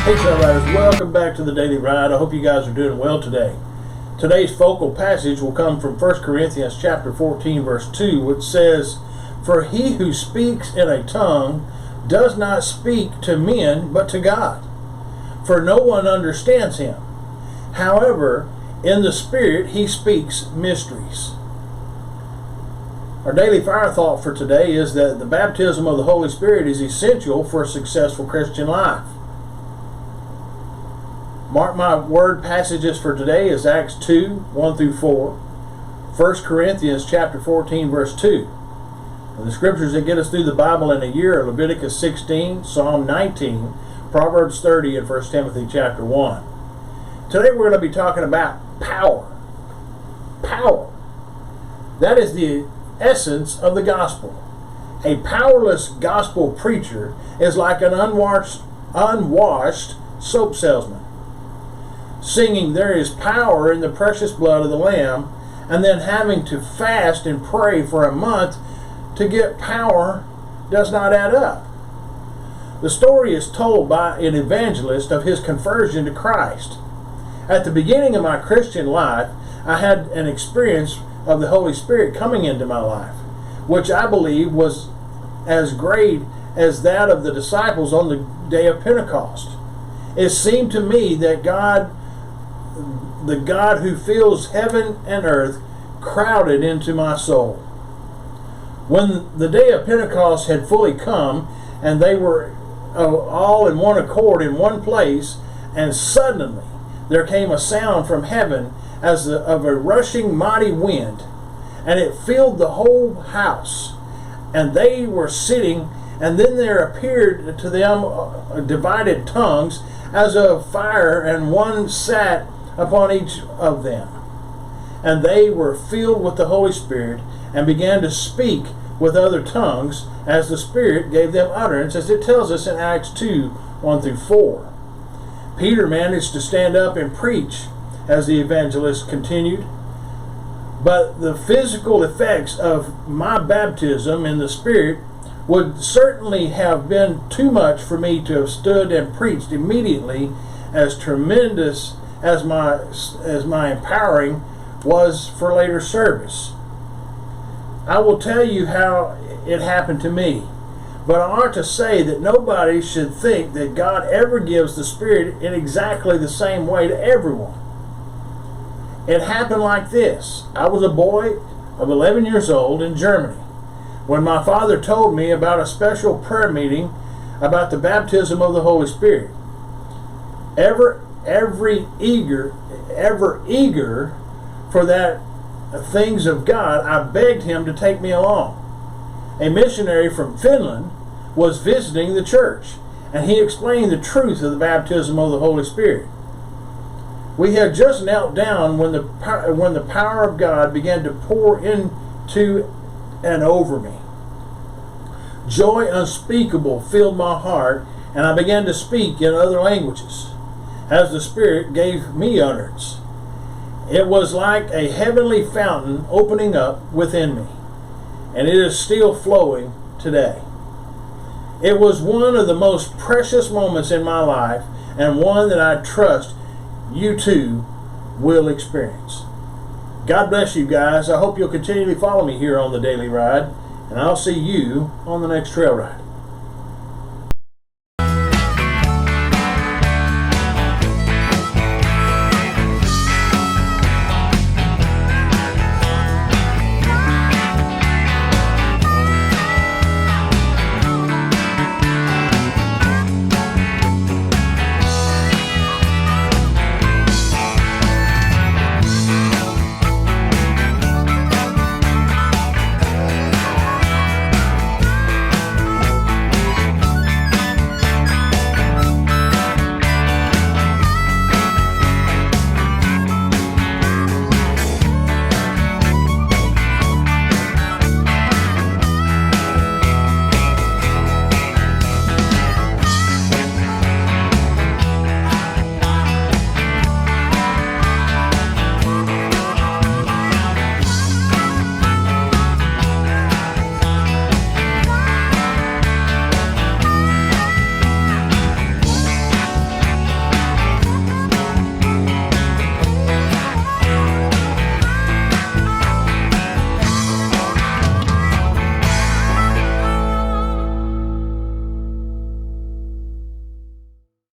Hey Trail Riders, welcome back to the Daily Ride. I hope you guys are doing well today. Today's focal passage will come from 1 Corinthians chapter 14 verse 2, which says, "For he who speaks in a tongue does not speak to men but to God, for no one understands him. However, in the Spirit he speaks mysteries." Our daily fire thought for today is that the baptism of the Holy Spirit is essential for a successful Christian life. Mark my word passages for today is Acts 2, 1 through 4, 1 Corinthians chapter 14, verse 2. And the scriptures that get us through the Bible in a year are Leviticus 16, Psalm 19, Proverbs 30, and 1 Timothy chapter 1. Today we're going to be talking about power. Power. That is the essence of the gospel. A powerless gospel preacher is like an unwashed soap salesman, singing "There is power in the precious blood of the Lamb," and then having to fast and pray for a month to get power does not add up. The story is told by an evangelist of his conversion to Christ. At the beginning of my Christian life, I had an experience of the Holy Spirit coming into my life, which I believe was as great as that of the disciples on the day of Pentecost. It seemed to me that the God who fills heaven and earth, crowded into my soul. When the day of Pentecost had fully come and they were all in one accord in one place, and suddenly there came a sound from heaven as of a rushing mighty wind, and it filled the whole house. And they were sitting, and then there appeared to them divided tongues as of fire, and one sat upon each of them. And they were filled with the Holy Spirit, and began to speak with other tongues as the Spirit gave them utterance, as it tells us in Acts 2, 1 through 4. Peter managed to stand up and preach, as the evangelist continued. But the physical effects of my baptism in the Spirit would certainly have been too much for me to have stood and preached immediately, as tremendous as my empowering was for later service. I will tell you how it happened to me, but I ought to say that nobody should think that God ever gives the Spirit in exactly the same way to everyone. It happened like this. I was a boy of 11 years old in Germany when my father told me about a special prayer meeting about the baptism of the Holy Spirit. Ever eager for that things of God, I begged him to take me along. A missionary from Finland was visiting the church, and he explained the truth of the baptism of the Holy Spirit. We had just knelt down when the power of God began to pour into and over me. Joy unspeakable filled my heart, and I began to speak in other languages as the Spirit gave me utterance. It was like a heavenly fountain opening up within me, and it is still flowing today. It was one of the most precious moments in my life, and one that I trust you too will experience. God bless you guys. I hope you'll continually follow me here on the Daily Ride, and I'll see you on the next trail ride.